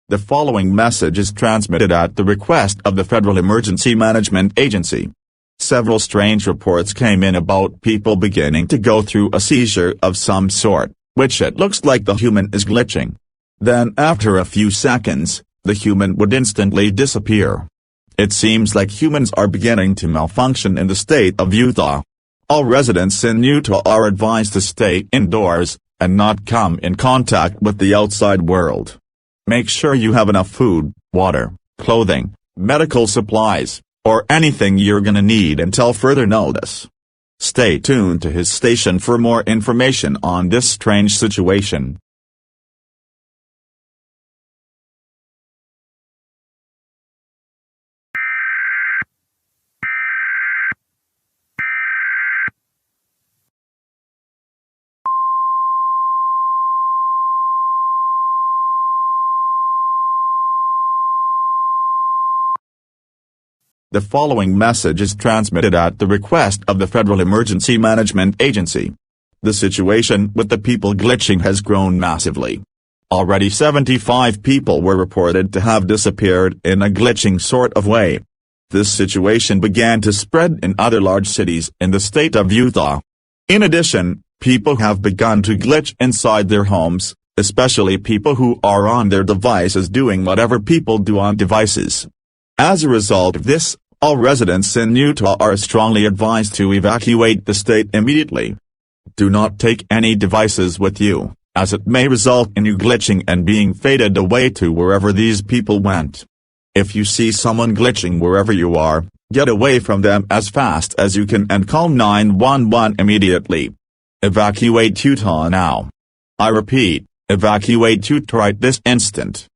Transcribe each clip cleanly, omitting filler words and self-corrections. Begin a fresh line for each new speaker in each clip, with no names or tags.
The following message is transmitted at the request of the Federal Emergency Management Agency. Several strange reports came in about people beginning to go through a seizure of some sort, which it looks like the human is glitching. Then after a few seconds, the human would instantly disappear. It seems like humans are beginning to malfunction in the state of Utah. All residents in Utah are advised to stay indoors, and not come in contact with the outside world. Make sure you have enough food, water, clothing, medical supplies, or anything you're gonna need until further notice. Stay tuned to his station for more information on this strange situation. The following message is transmitted at the request of the Federal Emergency Management Agency. The situation with the people glitching has grown massively. Already 75 people were reported to have disappeared in a glitching sort of way. This situation began to spread in other large cities in the state of Utah. In addition, people have begun to glitch inside their homes, especially people who are on their devices doing whatever people do on devices. As a result of this, all residents in Utah are strongly advised to evacuate the state immediately. Do not take any devices with you, as it may result in you glitching and being faded away to wherever these people went. If you see someone glitching wherever you are, get away from them as fast as you can and call 911 immediately. Evacuate Utah now. I repeat, evacuate Utah right this instant.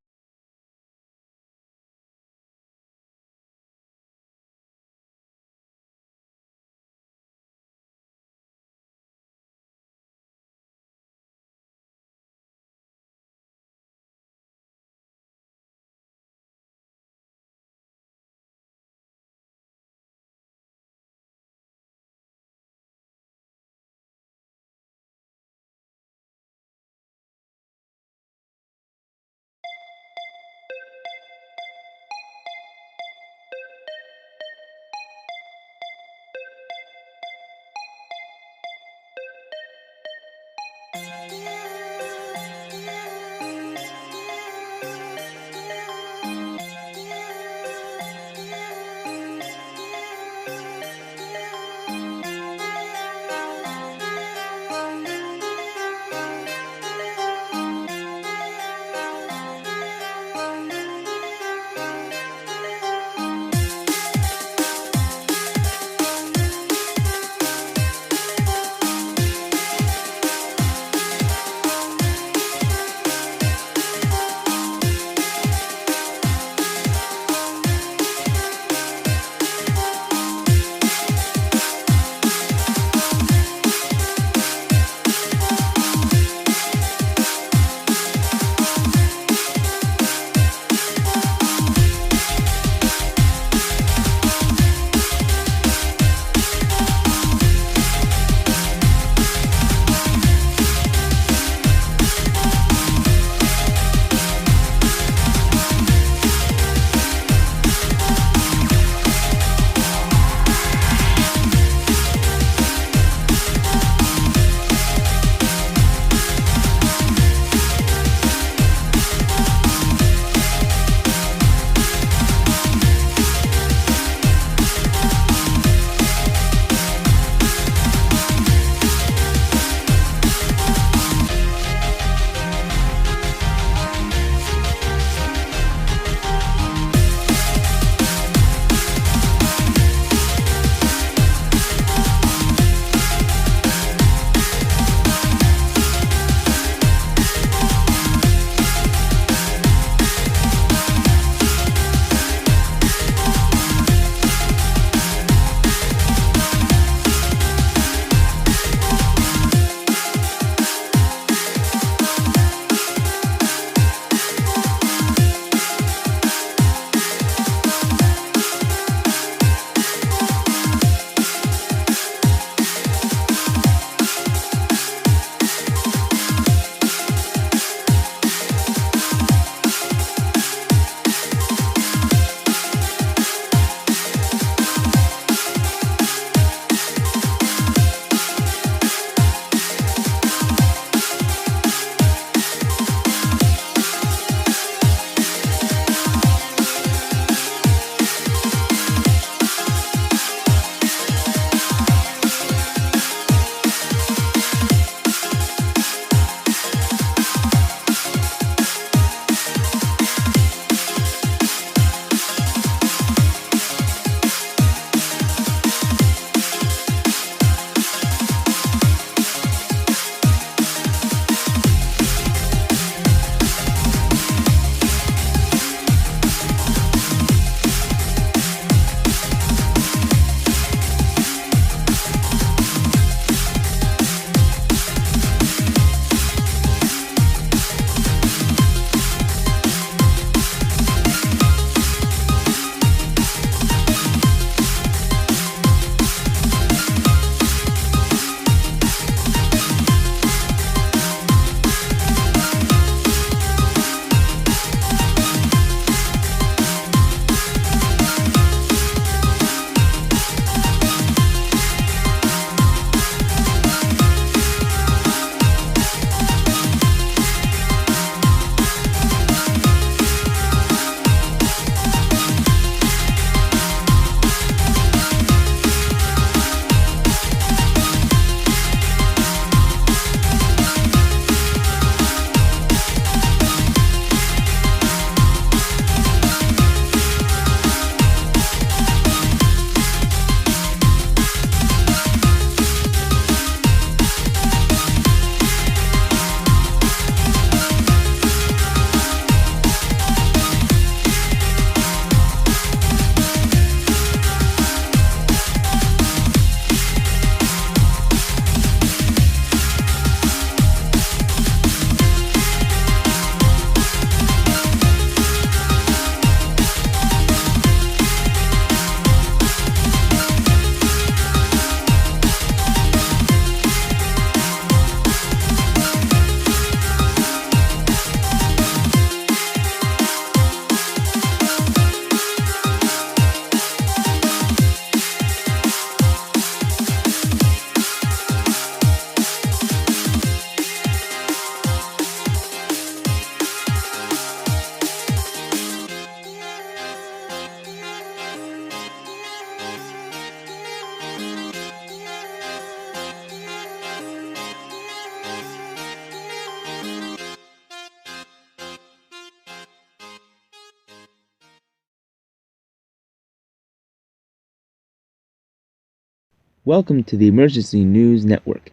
Welcome to the Emergency News Network.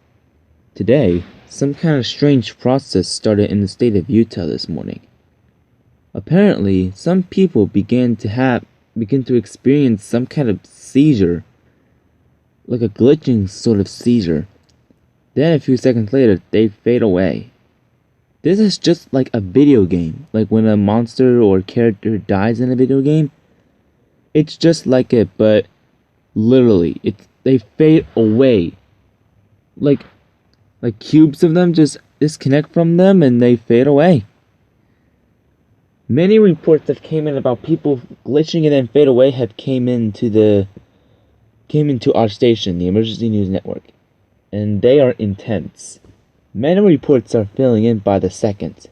Today, some kind of strange process started in the state of Utah this morning. Apparently, some people begin to experience some kind of seizure, like a glitching sort of seizure. Then a few seconds later, they fade away. This is just like a video game, like when a monster or character dies in a video game. It's just like it, but literally, they fade away. Like cubes of them just disconnect from them and they fade away. Many reports that came in about people glitching and then fade away have came into our station, the Emergency News Network, and they are intense. Many reports are filling in by the second.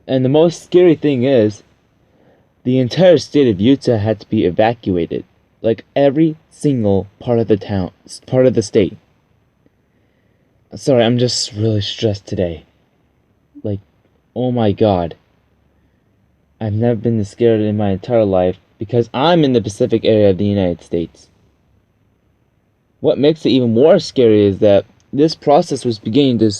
And the most scary thing is, the entire state of Utah had to be evacuated. Like every single part of the state. Sorry, I'm just really stressed today. Like, oh my god. I've never been this scared in my entire life because I'm in the Pacific area of the United States. What makes it even more scary is that this process was beginning to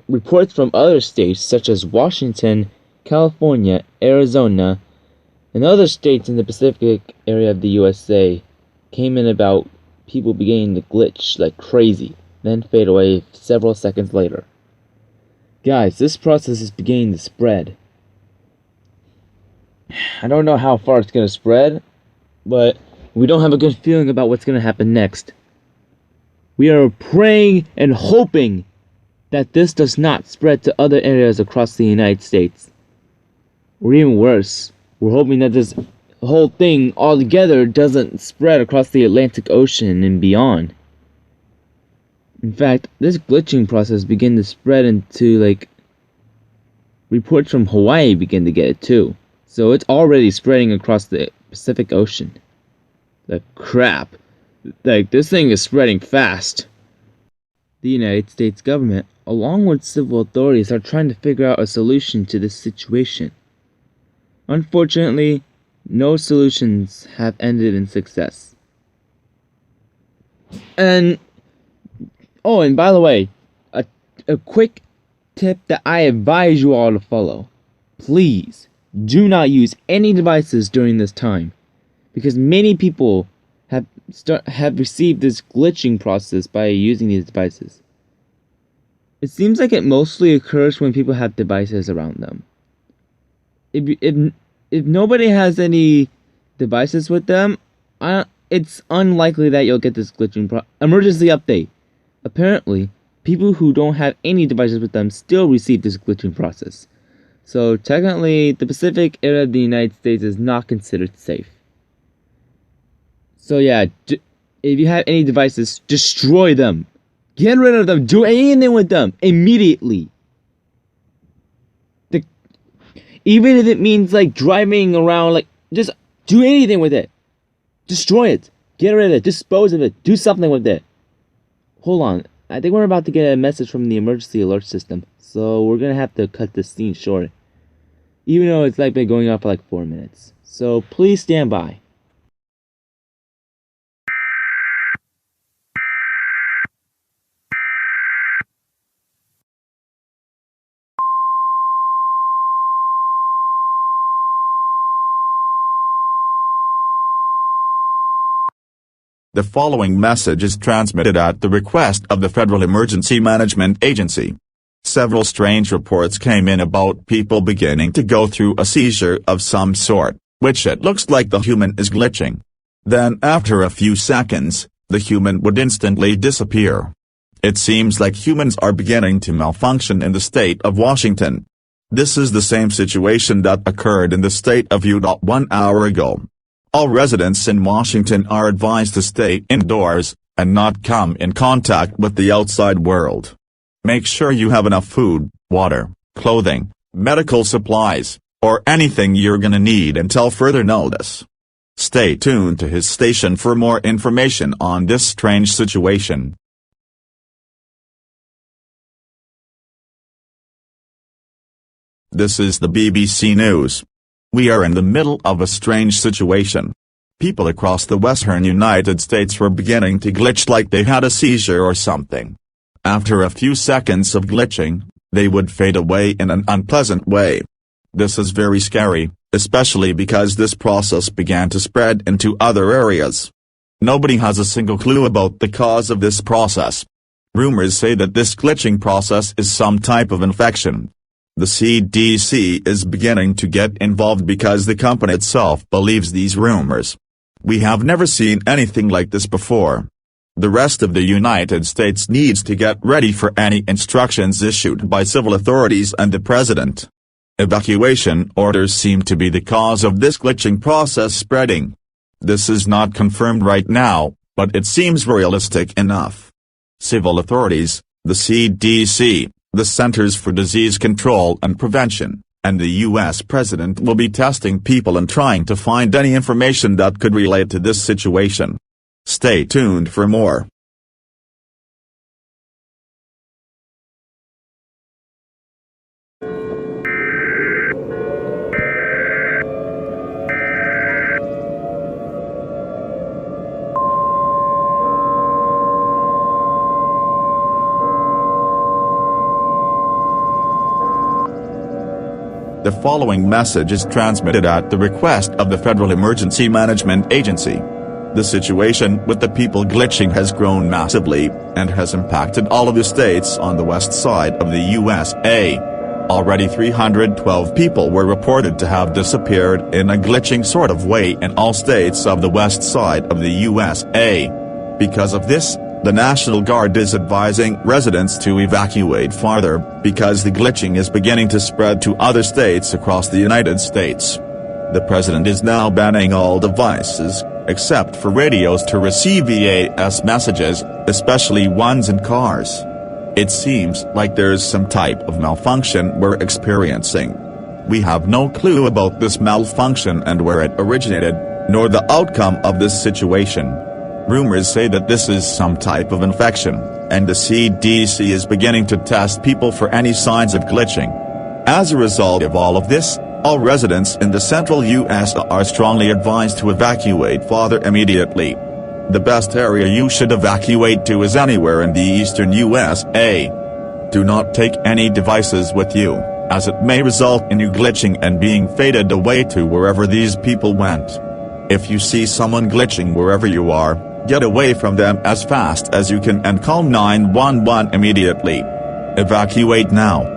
reports from other states such as Washington, California, Arizona, and other states in the Pacific area of the USA came in about people beginning to glitch like crazy, then fade away several seconds later. Guys, this process is beginning to spread. I don't know how far it's going to spread, but we don't have a good feeling about what's going to happen next. We are praying and hoping that this does not spread to other areas across the United States. Or even worse, we're hoping that this whole thing altogether doesn't spread across the Atlantic Ocean and beyond. In fact, this glitching process began to spread into, reports from Hawaii begin to get it too. So it's already spreading across the Pacific Ocean. Crap. This thing is spreading fast. The United States government, along with civil authorities, are trying to figure out a solution to this situation. Unfortunately, no solutions have ended in success. And by the way, a quick tip that I advise you all to follow. Please do not use any devices during this time, because many people have received this glitching process by using these devices. It seems like it mostly occurs when people have devices around them. If nobody has any devices with them, it's unlikely that you'll get this glitching emergency update. Apparently, people who don't have any devices with them still receive this glitching process. So technically, the Pacific area of the United States is not considered safe. So yeah, if you have any devices, destroy them. Get rid of them. Do anything with them immediately. Even if it means driving around, just do anything with it. Destroy it. Get rid of it. Dispose of it. Do something with it. Hold on. I think we're about to get a message from the emergency alert system. So we're going to have to cut this scene short. Even though it's been going on for 4 minutes. So please stand by.
The following message is transmitted at the request of the Federal Emergency Management Agency. Several strange reports came in about people beginning to go through a seizure of some sort, which it looks like the human is glitching. Then after a few seconds, the human would instantly disappear. It seems like humans are beginning to malfunction in the state of Washington. This is the same situation that occurred in the state of Utah 1 hour ago. All residents in Washington are advised to stay indoors, and not come in contact with the outside world. Make sure you have enough food, water, clothing, medical supplies, or anything you're gonna need until further notice. Stay tuned to his station for more information on this strange situation. This is the BBC News. We are in the middle of a strange situation. People across the western United States were beginning to glitch like they had a seizure or something. After a few seconds of glitching, they would fade away in an unpleasant way. This is very scary, especially because this process began to spread into other areas. Nobody has a single clue about the cause of this process. Rumors say that this glitching process is some type of infection. The CDC is beginning to get involved because the company itself believes these rumors. We have never seen anything like this before. The rest of the United States needs to get ready for any instructions issued by civil authorities and the president. Evacuation orders seem to be the cause of this glitching process spreading. This is not confirmed right now, but it seems realistic enough. Civil authorities, the CDC, the Centers for Disease Control and Prevention, and the U.S. President will be testing people and trying to find any information that could relate to this situation. Stay tuned for more. The following message is transmitted at the request of the Federal Emergency Management Agency. The situation with the people glitching has grown massively, and has impacted all of the states on the west side of the USA. Already 312 people were reported to have disappeared in a glitching sort of way in all states of the west side of the USA. Because of this, the National Guard is advising residents to evacuate farther, because the glitching is beginning to spread to other states across the United States. The president is now banning all devices, except for radios, to receive EAS messages, especially ones in cars. It seems like there is some type of malfunction we're experiencing. We have no clue about this malfunction and where it originated, nor the outcome of this situation. Rumors say that this is some type of infection, and the CDC is beginning to test people for any signs of glitching. As a result of all of this, all residents in the central U.S. are strongly advised to evacuate farther immediately. The best area you should evacuate to is anywhere in the eastern USA. Do not take any devices with you, as it may result in you glitching and being faded away to wherever these people went. If you see someone glitching wherever you are, get away from them as fast as you can and call 911 immediately. Evacuate now.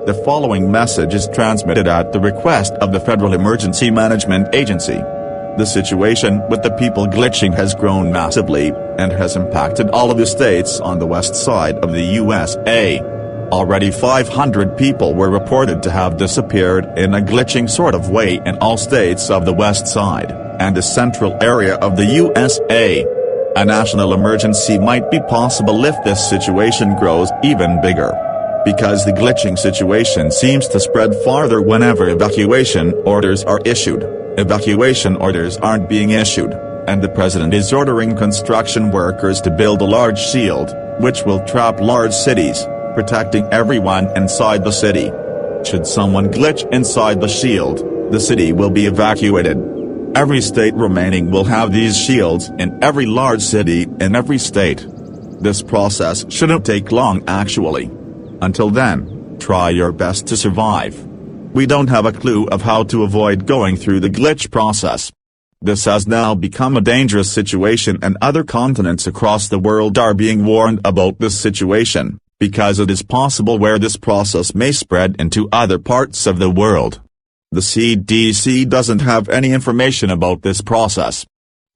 The following message is transmitted at the request of the Federal Emergency Management Agency. The situation with the people glitching has grown massively, and has impacted all of the states on the west side of the USA. Already 500 people were reported to have disappeared in a glitching sort of way in all states of the west side, and the central area of the USA. A national emergency might be possible if this situation grows even bigger. Because the glitching situation seems to spread farther whenever evacuation orders are issued, evacuation orders aren't being issued, and the president is ordering construction workers to build a large shield, which will trap large cities, protecting everyone inside the city. Should someone glitch inside the shield, the city will be evacuated. Every state remaining will have these shields in every large city in every state. This process shouldn't take long actually. Until then, try your best to survive. We don't have a clue of how to avoid going through the glitch process. This has now become a dangerous situation, and other continents across the world are being warned about this situation, because it is possible where this process may spread into other parts of the world. The CDC doesn't have any information about this process.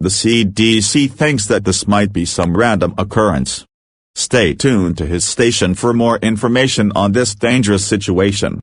The CDC thinks that this might be some random occurrence. Stay tuned to his station for more information on this dangerous situation.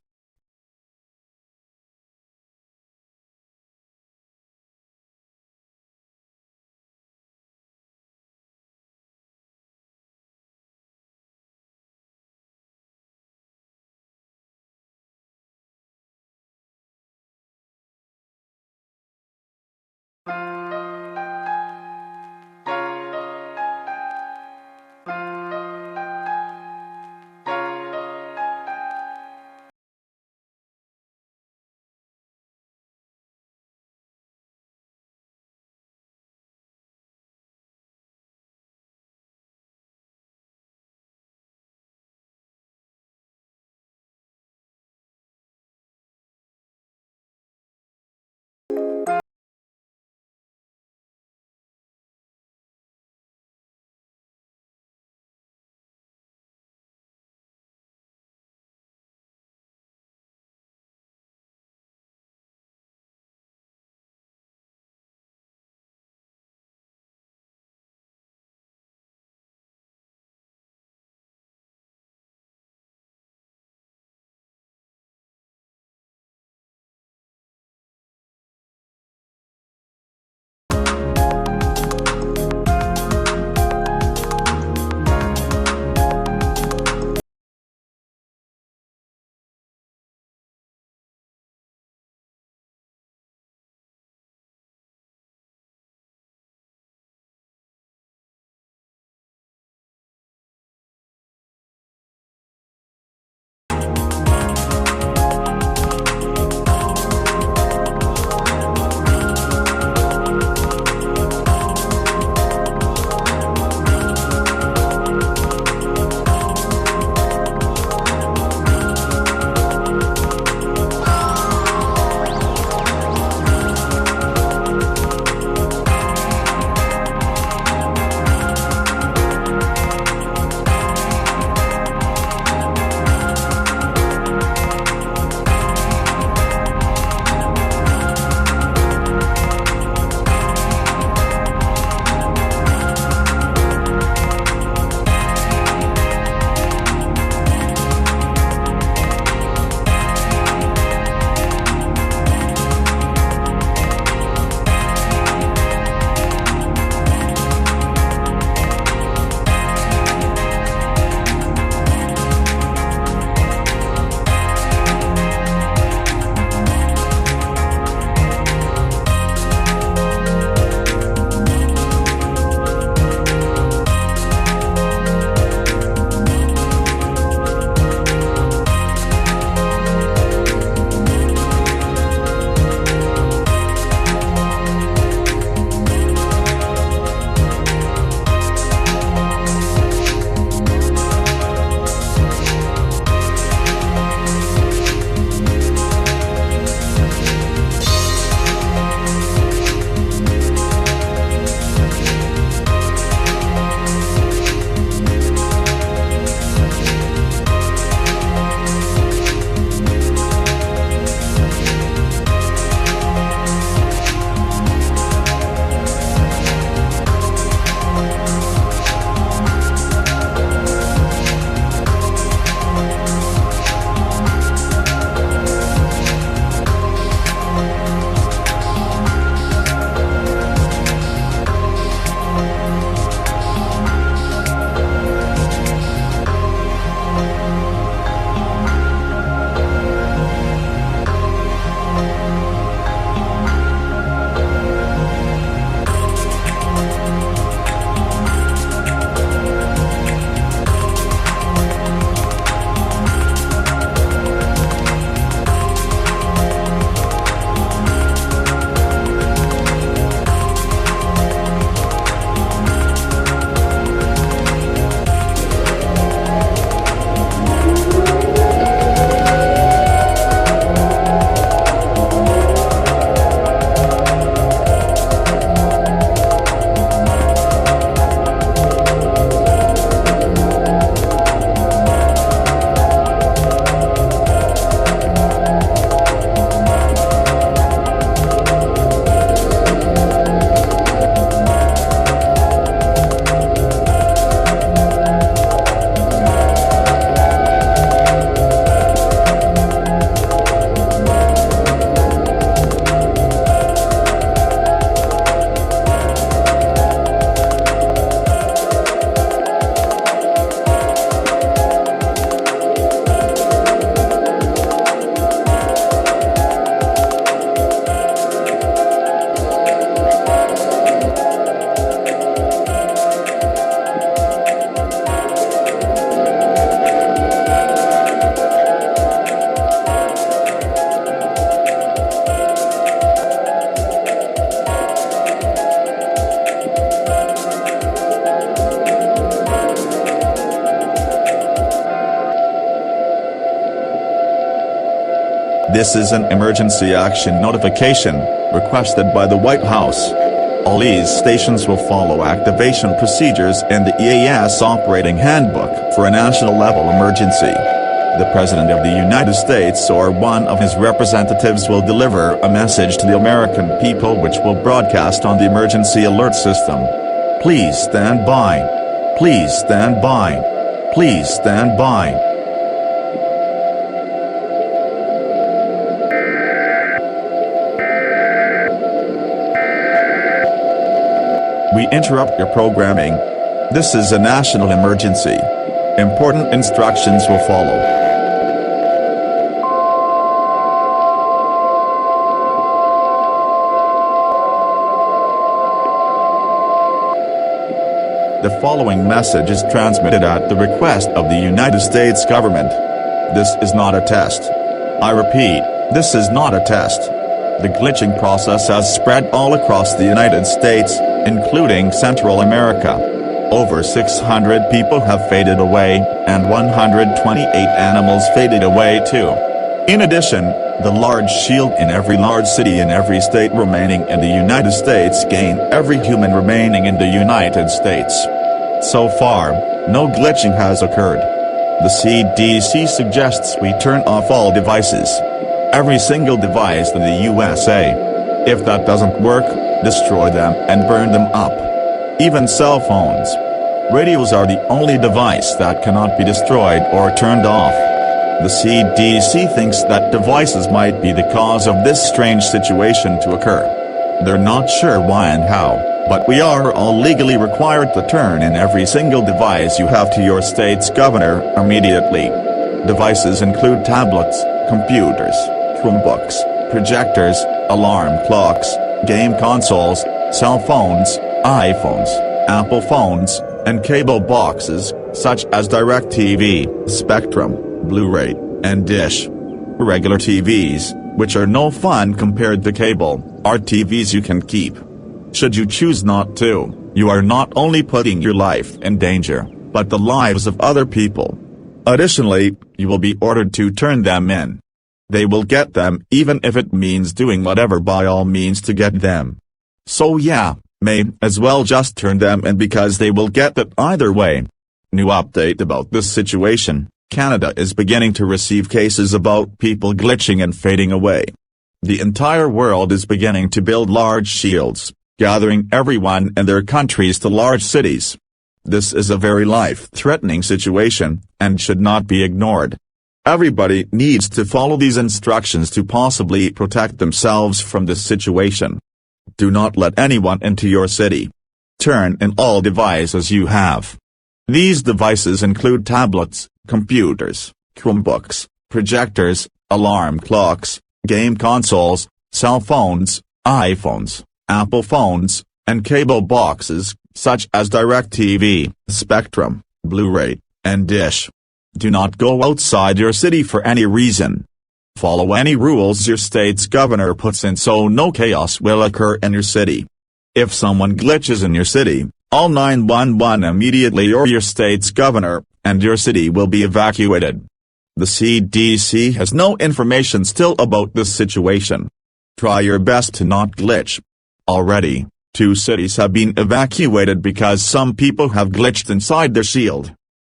This is an emergency action notification, requested by the White House. All EAS stations will follow activation procedures in the EAS operating handbook for a national-level emergency. The President of the United States or one of his representatives will deliver a message to the American people which will broadcast on the emergency alert system. Please stand by. Please stand by. Please stand by. We interrupt your programming. This is a national emergency. Important instructions will follow. The following message is transmitted at the request of the United States government. This is not a test. I repeat, this is not a test. The glitching process has spread all across the United States, including Central America. Over 600 people have faded away, and 128 animals faded away too. In addition, the large shield in every large city in every state remaining in the United States gain every human remaining in the United States. So far, no glitching has occurred. The CDC suggests we turn off all devices. Every single device in the USA. If that doesn't work, destroy them and burn them up. Even cell phones. Radios are the only device that cannot be destroyed or turned off. The CDC thinks that devices might be the cause of this strange situation to occur. They're not sure why and how, but we are all legally required to turn in every single device you have to your state's governor immediately. Devices include tablets, computers, Chromebooks, projectors, alarm clocks, game consoles, cell phones, iPhones, Apple phones, and cable boxes, such as DirecTV, Spectrum, Blu-ray, and Dish. Regular TVs, which are no fun compared to cable, are TVs you can keep. Should you choose not to, you are not only putting your life in danger, but the lives of other people. Additionally, you will be ordered to turn them in. They will get them even if it means doing whatever by all means to get them. So yeah, may as well just turn them in because they will get it either way. New update about this situation: Canada is beginning to receive cases about people glitching and fading away. The entire world is beginning to build large shields, gathering everyone in their countries to large cities. This is a very life-threatening situation, and should not be ignored. Everybody needs to follow these instructions to possibly protect themselves from this situation. Do not let anyone into your city. Turn in all devices you have. These devices include tablets, computers, Chromebooks, projectors, alarm clocks, game consoles, cell phones, iPhones, Apple phones, and cable boxes, such as DirecTV, Spectrum, Blu-ray, and Dish. Do not go outside your city for any reason. Follow any rules your state's governor puts in so no chaos will occur in your city. If someone glitches in your city, call 911 immediately or your state's governor, and your city will be evacuated. The CDC has no information still about this situation. Try your best to not glitch. Already, 2 cities have been evacuated because some people have glitched inside their shield.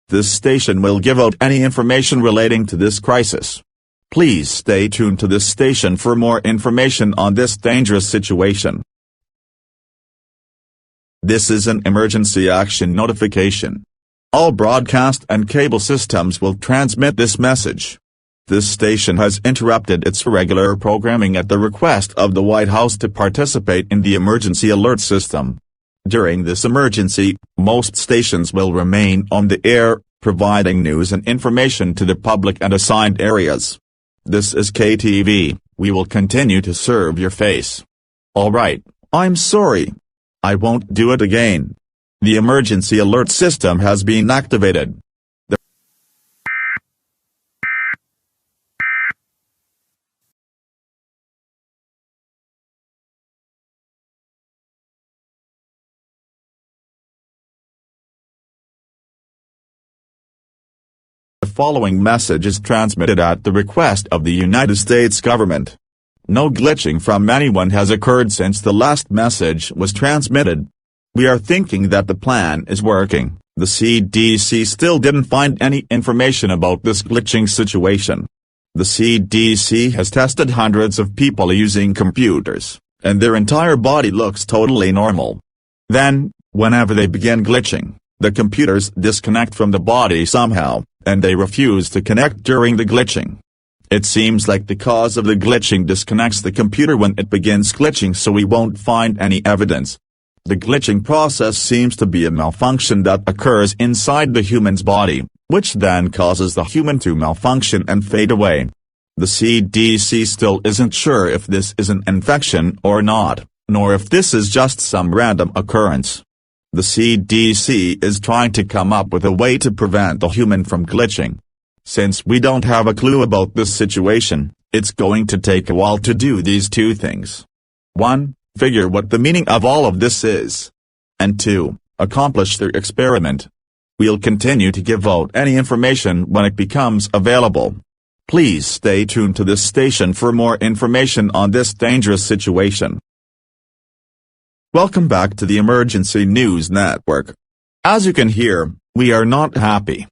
This station will give out any information relating to this crisis. Please stay tuned to this station for more information on this dangerous situation. This is an emergency action notification. All broadcast and cable systems will transmit this message. This station has interrupted its regular programming at the request of the White House to participate in the emergency alert system. During this emergency, most stations will remain on the air, providing news and information to the public and assigned areas. This is KTV, we will continue to serve your face. Alright, I'm sorry. I won't do it again. The emergency alert system has been activated. The following message is transmitted at the request of the United States government. No glitching from anyone has occurred since the last message was transmitted. We are thinking that the plan is working. The CDC still didn't find any information about this glitching situation. The CDC has tested hundreds of people using computers, and their entire body looks totally normal. Then, whenever they begin glitching, the computers disconnect from the body somehow, and they refuse to connect during the glitching. It seems like the cause of the glitching disconnects the computer when it begins glitching, so we won't find any evidence. The glitching process seems to be a malfunction that occurs inside the human's body, which then causes the human to malfunction and fade away. The CDC still isn't sure if this is an infection or not, nor if this is just some random occurrence. The CDC is trying to come up with a way to prevent the human from glitching. Since we don't have a clue about this situation, it's going to take a while to do these two things. 1. Figure what the meaning of all of this is. And 2. Accomplish their experiment. We'll continue to give out any information when it becomes available. Please stay tuned to this station for more information on this dangerous situation. Welcome back to the Emergency News Network. As you can hear, we are not happy.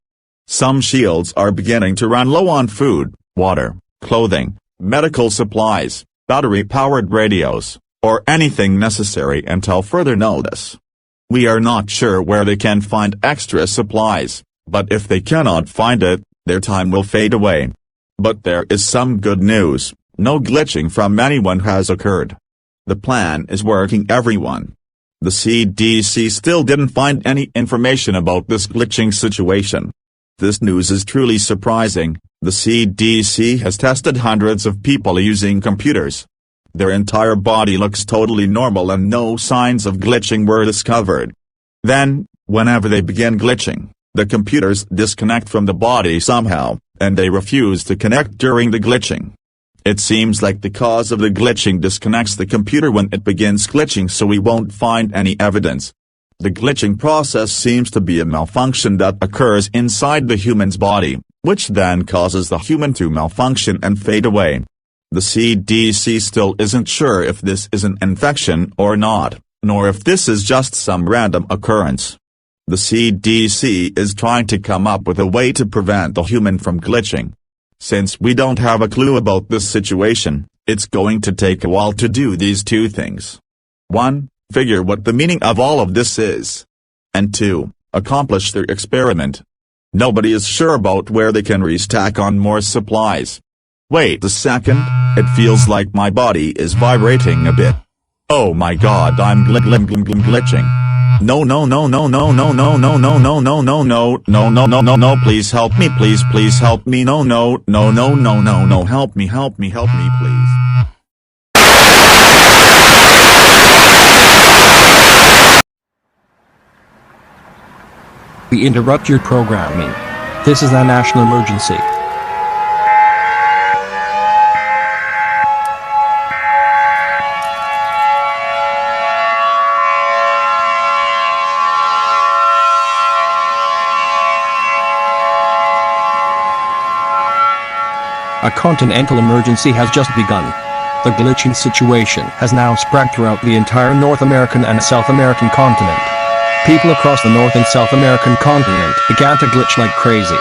Some shields are beginning to run low on food, water, clothing, medical supplies, battery-powered radios, or anything necessary until further notice. We are not sure where they can find extra supplies, but if they cannot find it, their time will fade away. But there is some good news: no glitching from anyone has occurred. The plan is working, everyone. The CDC still didn't find any information about this glitching situation. This news is truly surprising. The CDC has tested hundreds of people using computers. Their entire body looks totally normal and no signs of glitching were discovered. Then, whenever they begin glitching, the computers disconnect from the body somehow, and they refuse to connect during the glitching. It seems like the cause of the glitching disconnects the computer when it begins glitching, so we won't find any evidence. The glitching process seems to be a malfunction that occurs inside the human's body, which then causes the human to malfunction and fade away. The CDC still isn't sure if this is an infection or not, nor if this is just some random occurrence. The CDC is trying to come up with a way to prevent the human from glitching. Since we don't have a clue about this situation, it's going to take a while to do these two things. 1. Figure what the meaning of all of this is. And 2. Accomplish their experiment. Nobody is sure about where they can restack on more supplies. Wait a second, it feels like my body is vibrating a bit. Oh my god, I'm glitching. No, please help me, please help me, no, help me, please.
We interrupt your programming. This is a national emergency. A continental emergency has just begun. The glitching situation has now spread throughout the entire North American and South American continent. People across the North and South American continent began to glitch like crazy.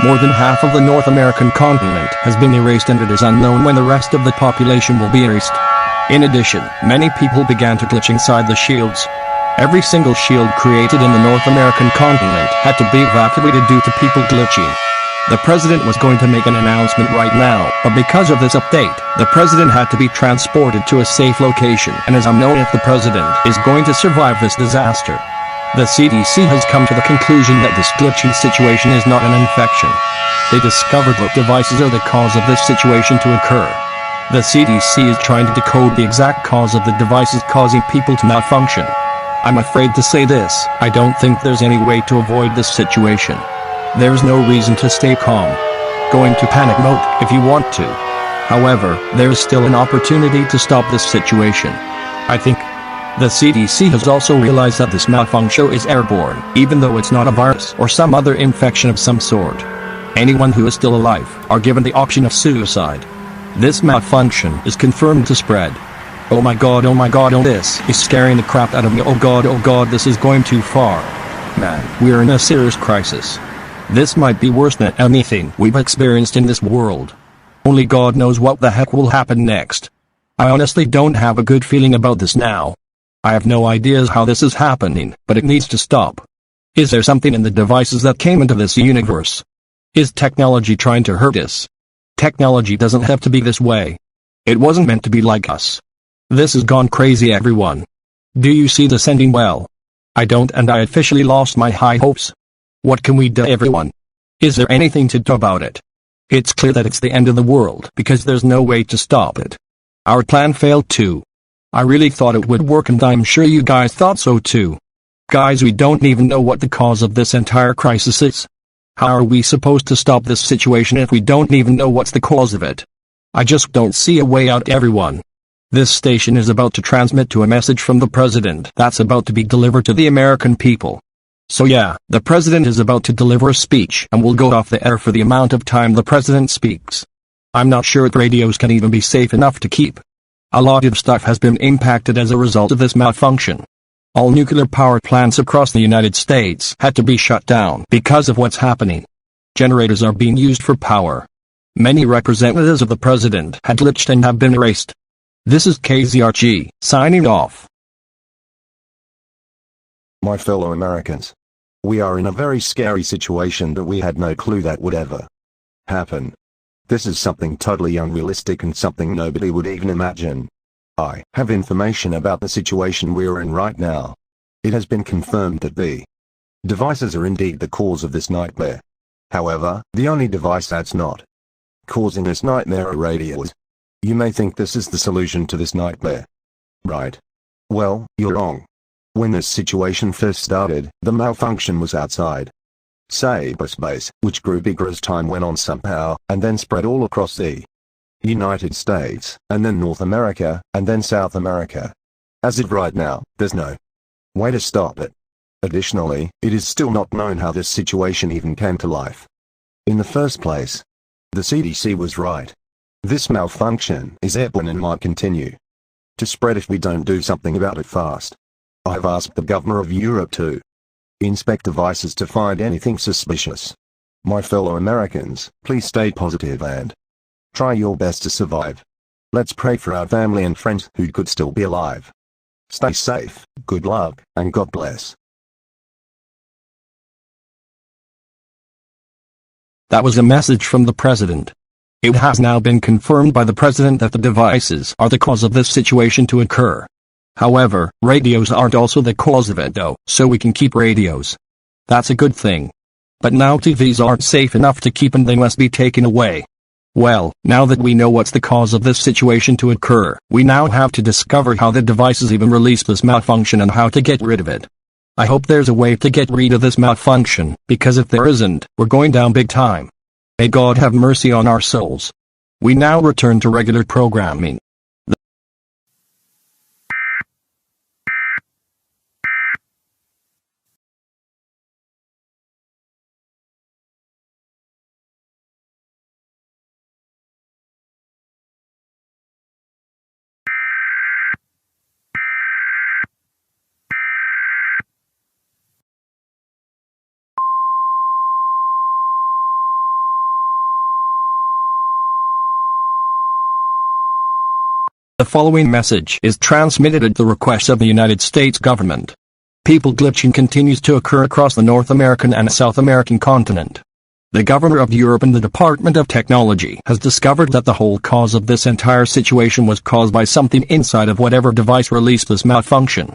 More than half of the North American continent has been erased, and it is unknown when the rest of the population will be erased. In addition, many people began to glitch inside the shields. Every single shield created in the North American continent had to be evacuated due to people glitching. The president was going to make an announcement right now, but because of this update, the president had to be transported to a safe location, and is unknown if the president is going to survive this disaster. The CDC has come to the conclusion that this glitching situation is not an infection. They discovered what devices are the cause of this situation to occur. The CDC is trying to decode the exact cause of the devices causing people to malfunction. I'm afraid to say this, I don't think there's any way to avoid this situation. There's no reason to stay calm. Go into panic mode if you want to. However, there is still an opportunity to stop this situation. I think the CDC has also realized that this malfunction is airborne, even though it's not a virus or some other infection of some sort. Anyone who is still alive are given the option of suicide. This malfunction is confirmed to spread. Oh my god, this is scaring the crap out of me. Oh god, this is going too far. Man, we're in a serious crisis. This might be worse than anything we've experienced in this world. Only God knows what the heck will happen next. I honestly don't have a good feeling about this now. I have no ideas how this is happening, but it needs to stop. Is there something in the devices that came into this universe? Is technology trying to hurt us? Technology doesn't have to be this way. It wasn't meant to be like us. This has gone crazy, everyone. Do you see this ending well? I don't, and I officially lost my high hopes. What can we do, everyone? Is there anything to do about it? It's clear that it's the end of the world because there's no way to stop it. Our plan failed too. I really thought it would work, and I'm sure you guys thought so too. Guys, we don't even know what the cause of this entire crisis is. How are we supposed to stop this situation if we don't even know what's the cause of it? I just don't see a way out, everyone. This station is about to transmit to a message from the president that's about to be delivered to the American people. So yeah, the president is about to deliver a speech and will go off the air for the amount of time the president speaks. I'm not sure if radios can even be safe enough to keep. A lot of stuff has been impacted as a result of this malfunction. All nuclear power plants across the United States had to be shut down because of what's happening. Generators are being used for power. Many representatives of the president had glitched and have been erased. This is KZRG, signing off.
My fellow Americans, we are in a very scary situation that we had no clue that would ever happen. This is something totally unrealistic and something nobody would even imagine. I have information about the situation we are in right now. It has been confirmed that the devices are indeed the cause of this nightmare. However, the only device that's not causing this nightmare are radios. You may think this is the solution to this nightmare. Right? Well, you're wrong. When this situation first started, the malfunction was outside cyberspace, which grew bigger as time went on somehow, and then spread all across the United States, and then North America, and then South America. As of right now, there's no way to stop it. Additionally, it is still not known how this situation even came to life in the first place. The CDC was right. This malfunction is airborne and might continue to spread if we don't do something about it fast. I have asked the governor of Europe to inspect devices to find anything suspicious. My fellow Americans, please stay positive and try your best to survive. Let's pray for our family and friends who could still be alive. Stay safe, good luck, and God bless.
That was a message from the president. It has now been confirmed by the president that the devices are the cause of this situation to occur. However, radios aren't also the cause of it though, so we can keep radios. That's a good thing. But now TVs aren't safe enough to keep and they must be taken away. Well, now that we know what's the cause of this situation to occur, we now have to discover how the devices even released this malfunction and how to get rid of it. I hope there's a way to get rid of this malfunction, because if there isn't, we're going down big time. May God have mercy on our souls. We now return to regular programming. The following message is transmitted at the request of the United States government. People glitching continues to occur across the North American and South American continent. The governor of Europe and the Department of Technology has discovered that the whole cause of this entire situation was caused by something inside of whatever device released this malfunction.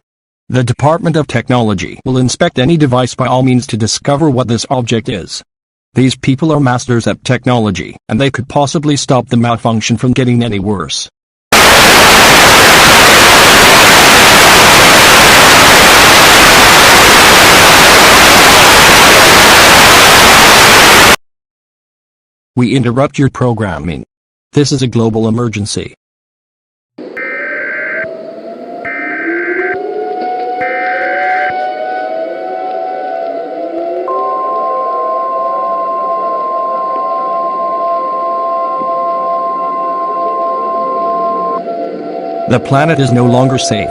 The Department of Technology will inspect any device by all means to discover what this object is. These people are masters at technology, and they could possibly stop the malfunction from getting any worse. We interrupt your programming. This is a global emergency. The planet is no longer safe.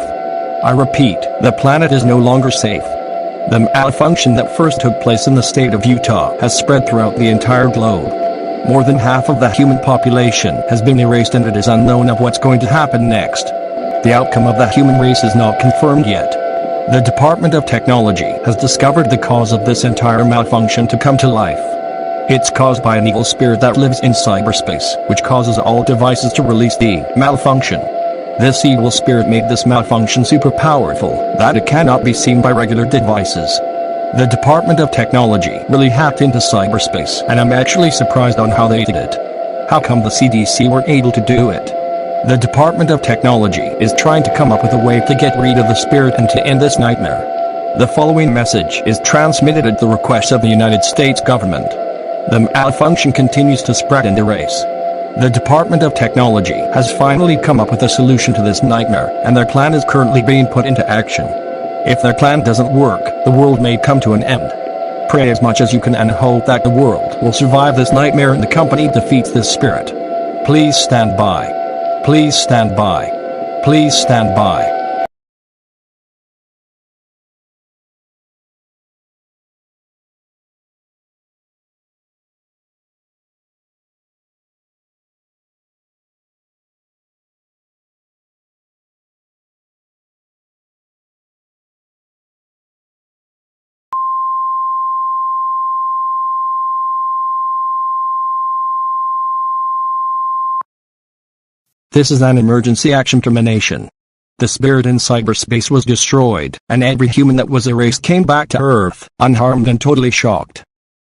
I repeat, the planet is no longer safe. The malfunction that first took place in the state of Utah has spread throughout the entire globe. More than half of the human population has been erased, and it is unknown of what's going to happen next. The outcome of the human race is not confirmed yet. The Department of Technology has discovered the cause of this entire malfunction to come to life. It's caused by an evil spirit that lives in cyberspace, which causes all devices to release the malfunction. This evil spirit made this malfunction super powerful, that it cannot be seen by regular devices. The Department of Technology really hacked into cyberspace, and I'm actually surprised on how they did it. How come the CDC weren't able to do it? The Department of Technology is trying to come up with a way to get rid of the spirit and to end this nightmare. The following message is transmitted at the request of the United States government. The malfunction continues to spread and erase. The Department of Technology has finally come up with a solution to this nightmare, and their plan is currently being put into action. If their plan doesn't work, the world may come to an end. Pray as much as you can and hope that the world will survive this nightmare and the company defeats this spirit. Please stand by. Please stand by. Please stand by. This is an emergency action termination. The spirit in cyberspace was destroyed, and every human that was erased came back to Earth, unharmed and totally shocked.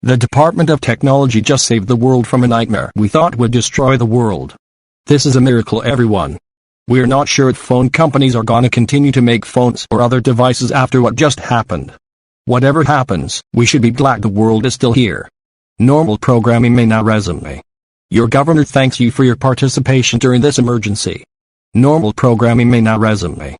The Department of Technology just saved the world from a nightmare we thought would destroy the world. This is a miracle, everyone. We're not sure if phone companies are gonna continue to make phones or other devices after what just happened. Whatever happens, we should be glad the world is still here. Normal programming may now resume. Your governor thanks you for your participation during this emergency. Normal programming may now resume.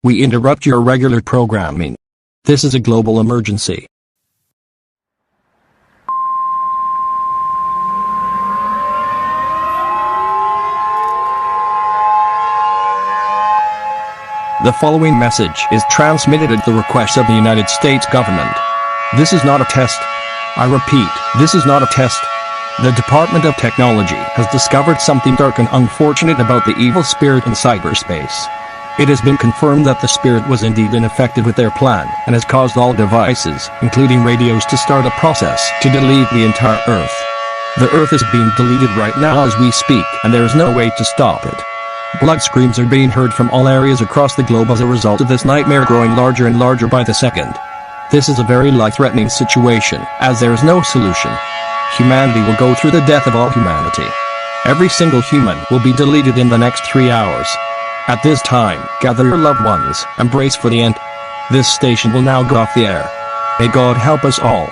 We interrupt your regular programming. This is a global emergency. The following message is transmitted at the request of the United States government. This is not a test. I repeat, this is not a test. The Department of Technology has discovered something dark and unfortunate about the evil spirit in cyberspace. It has been confirmed that the spirit was indeed infected with their plan and has caused all devices, including radios, to start a process to delete the entire Earth. The Earth is being deleted right now as we speak, and there is no way to stop it. Blood screams are being heard from all areas across the globe as a result of this nightmare growing larger and larger by the second. This is a very life-threatening situation, as there is no solution. Humanity will go through the death of all humanity. Every single human will be deleted in the next 3 hours. At this time, gather your loved ones and brace for the end. This station will now go off the air. May God help us all.